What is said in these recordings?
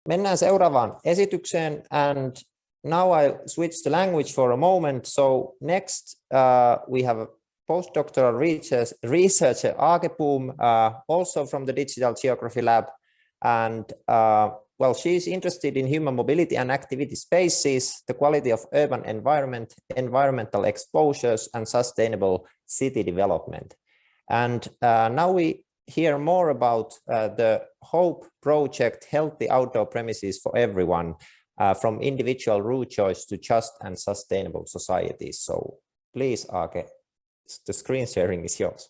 Mennään seuraavaan esitykseen, and now I'll switch the language for a moment. So next we have a postdoctoral researcher Poom, also from the Digital Geography Lab, and well, she's interested in human mobility and activity spaces, the quality of urban environment, environmental exposures, and sustainable city development. And now we hear more about the HOPE project, Healthy Outdoor Premises for Everyone, from individual route choice to just and sustainable societies. So please, Aake, the screen sharing is yours.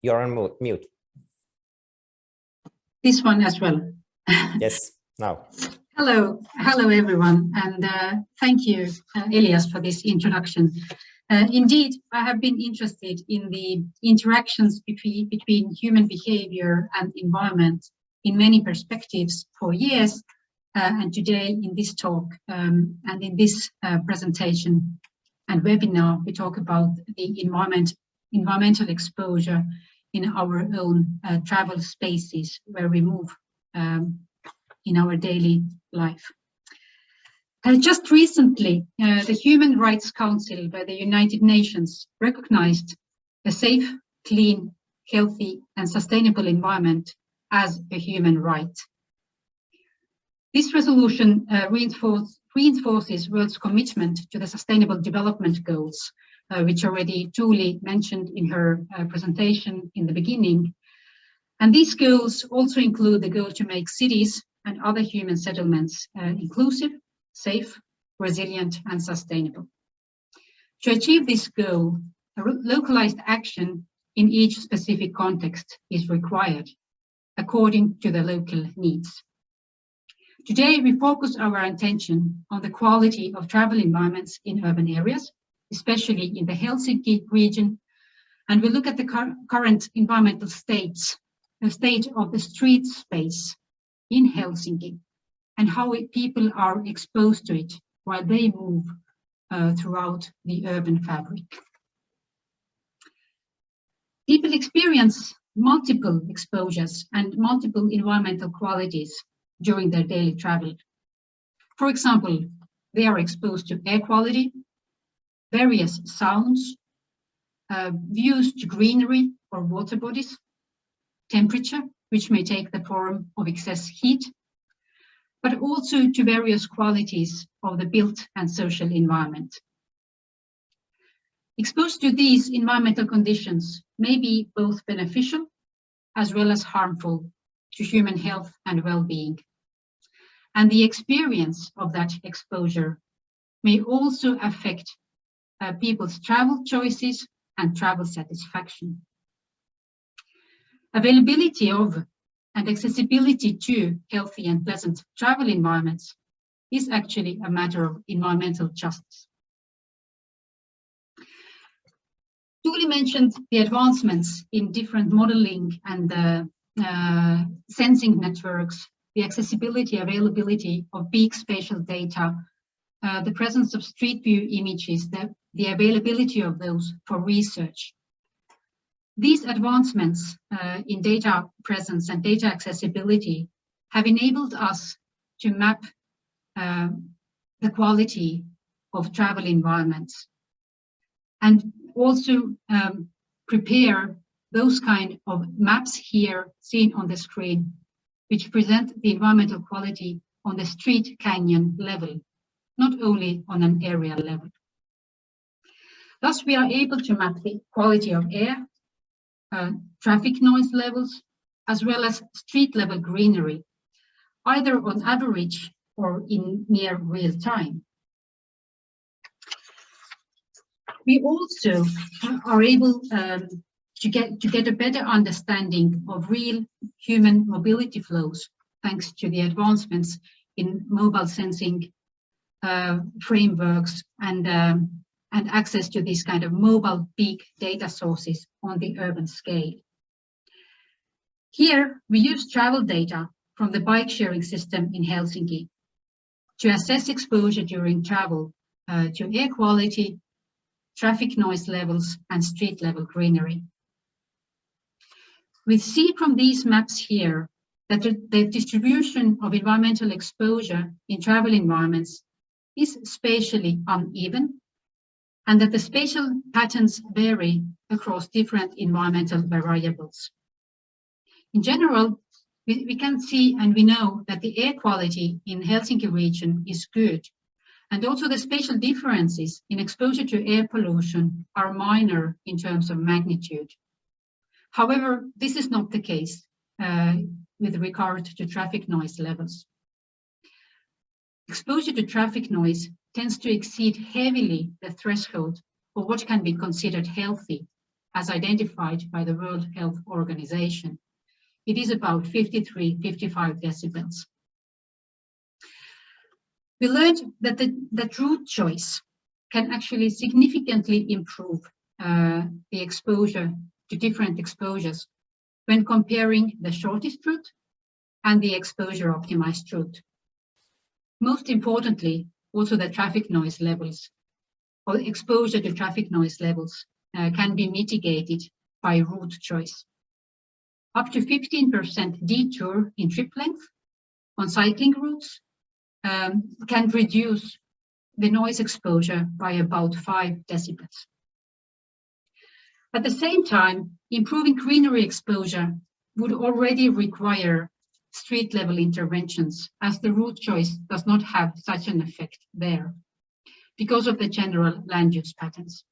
You're on mute. This one as well. Yes, now. Hello everyone, and thank you, Elias, for this introduction. Indeed, I have been interested in the interactions between human behavior and environment in many perspectives for years, and today in this talk and in this presentation and webinar, we talk about the environmental exposure in our own travel spaces where we move in our daily life. Just recently, the Human Rights Council by the United Nations recognized a safe, clean, healthy, and sustainable environment as a human right. This resolution reinforces world's commitment to the Sustainable Development Goals, which already Julie mentioned in her presentation in the beginning. And these goals also include the goal to make cities and other human settlements inclusive, safe, resilient, and sustainable. To achieve this goal, a localized action in each specific context is required, according to the local needs. Today, we focus our attention on the quality of travel environments in urban areas, especially in the Helsinki region, and we look at the current environmental state of the street space in Helsinki, and how people are exposed to it while they move throughout the urban fabric. People experience multiple exposures and multiple environmental qualities during their daily travel. For example, they are exposed to air quality, various sounds, views to greenery or water bodies, temperature, which may take the form of excess heat, but also to various qualities of the built and social environment. Exposed to these environmental conditions may be both beneficial as well as harmful to human health and well-being. And the experience of that exposure may also affect people's travel choices and travel satisfaction. Availability of and accessibility to healthy and pleasant travel environments is actually a matter of environmental justice. Julie mentioned the advancements in different modeling and sensing networks, the accessibility, availability of big spatial data, the presence of street view images, the availability of those for research. These advancements in data presence and data accessibility have enabled us to map the quality of travel environments and also prepare those kind of maps here seen on the screen, which present the environmental quality on the street canyon level, not only on an area level. Thus, we are able to map the quality of air, traffic noise levels, as well as street level greenery, either on average or in near real time. We also are able to get a better understanding of real human mobility flows, thanks to the advancements in mobile sensing frameworks and access to these kind of mobile big data sources on the urban scale. Here, we use travel data from the bike sharing system in Helsinki to assess exposure during travel to air quality, traffic noise levels, and street level greenery. We see from these maps here that the distribution of environmental exposure in travel environments is spatially uneven, and that the spatial patterns vary across different environmental variables. In general, we can see and we know that the air quality in Helsinki region is good, and also the spatial differences in exposure to air pollution are minor in terms of magnitude. However, this is not the case with regard to traffic noise levels. Exposure to traffic noise tends to exceed heavily the threshold of what can be considered healthy, as identified by the World Health Organization. It is about 53-55 decibels. We learned that route choice can actually significantly improve the exposure to different exposures when comparing the shortest route and the exposure optimized route. Most importantly, also the traffic noise levels or exposure to traffic noise levels can be mitigated by route choice. Up to 15% detour in trip length on cycling routes can reduce the noise exposure by about 5 decibels. At the same time, improving greenery exposure would already require street level interventions, as the route choice does not have such an effect there because of the general land use patterns.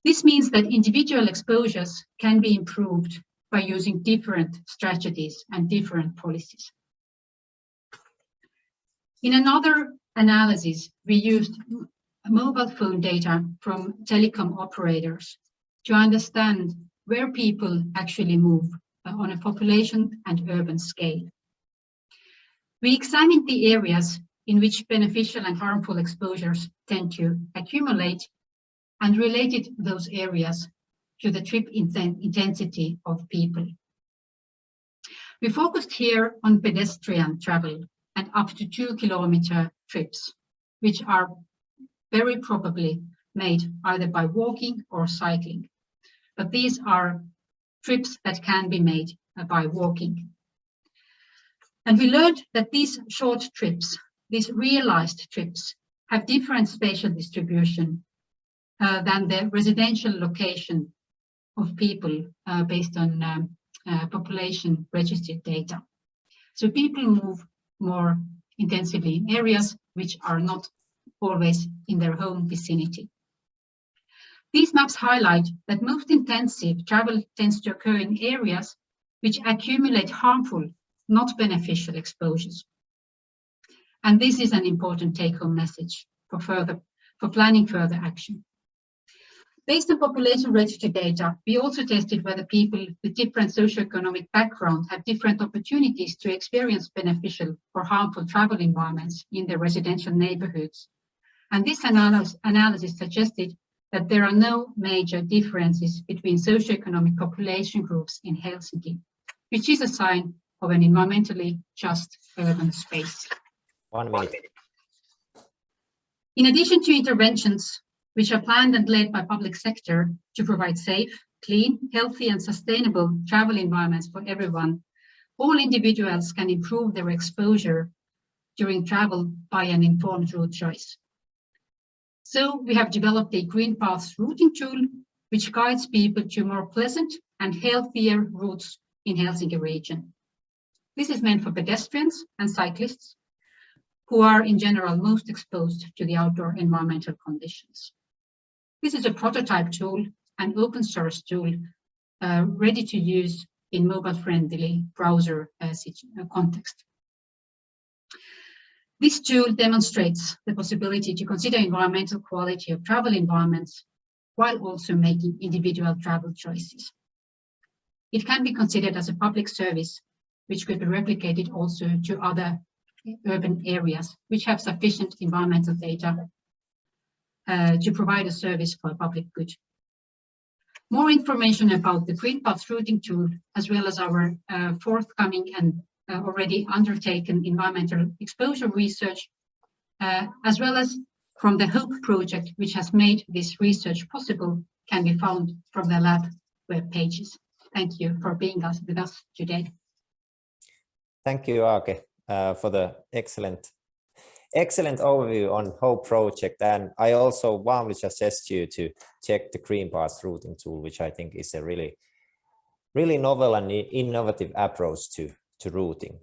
This means that individual exposures can be improved by using different strategies and different policies. In another analysis, we used mobile phone data from telecom operators to understand where people actually move on a population and urban scale. We examined the areas in which beneficial and harmful exposures tend to accumulate and related those areas to the trip intensity of people. We focused here on pedestrian travel and up to 2-kilometer trips, which are very probably made either by walking or cycling. But these are trips that can be made by walking. And we learned that these short trips, these realized trips, have different spatial distribution than the residential location of people based on population registered data. So people move more intensively in areas which are not always in their home vicinity. These maps highlight that most intensive travel tends to occur in areas which accumulate harmful, not beneficial exposures. And this is an important take-home message for planning further action. Based on population registered data, we also tested whether people with different socioeconomic background have different opportunities to experience beneficial or harmful travel environments in their residential neighborhoods. And this analysis suggested that there are no major differences between socioeconomic population groups in Helsinki, which is a sign of an environmentally just urban space. 1 minute. In addition to interventions which are planned and led by public sector to provide safe, clean, healthy and sustainable travel environments for everyone, all individuals can improve their exposure during travel by an informed route choice. So we have developed a Green Paths routing tool, which guides people to more pleasant and healthier routes in Helsinki region. This is meant for pedestrians and cyclists, who are in general most exposed to the outdoor environmental conditions. This is a prototype tool, an open source tool, ready to use in mobile-friendly browser context. This tool demonstrates the possibility to consider environmental quality of travel environments while also making individual travel choices. It can be considered as a public service, which could be replicated also to other urban areas which have sufficient environmental data to provide a service for public good. More information about the Green Paths routing tool, as well as our forthcoming and already undertaken environmental exposure research, as well as from the HOPE project, which has made this research possible, can be found from the lab web pages. Thank you for being with us today. Thank you, Aake, for the excellent overview on HOPE project. And I also warmly suggest you to check the Green Path routing tool, which I think is a really novel and innovative approach to routing.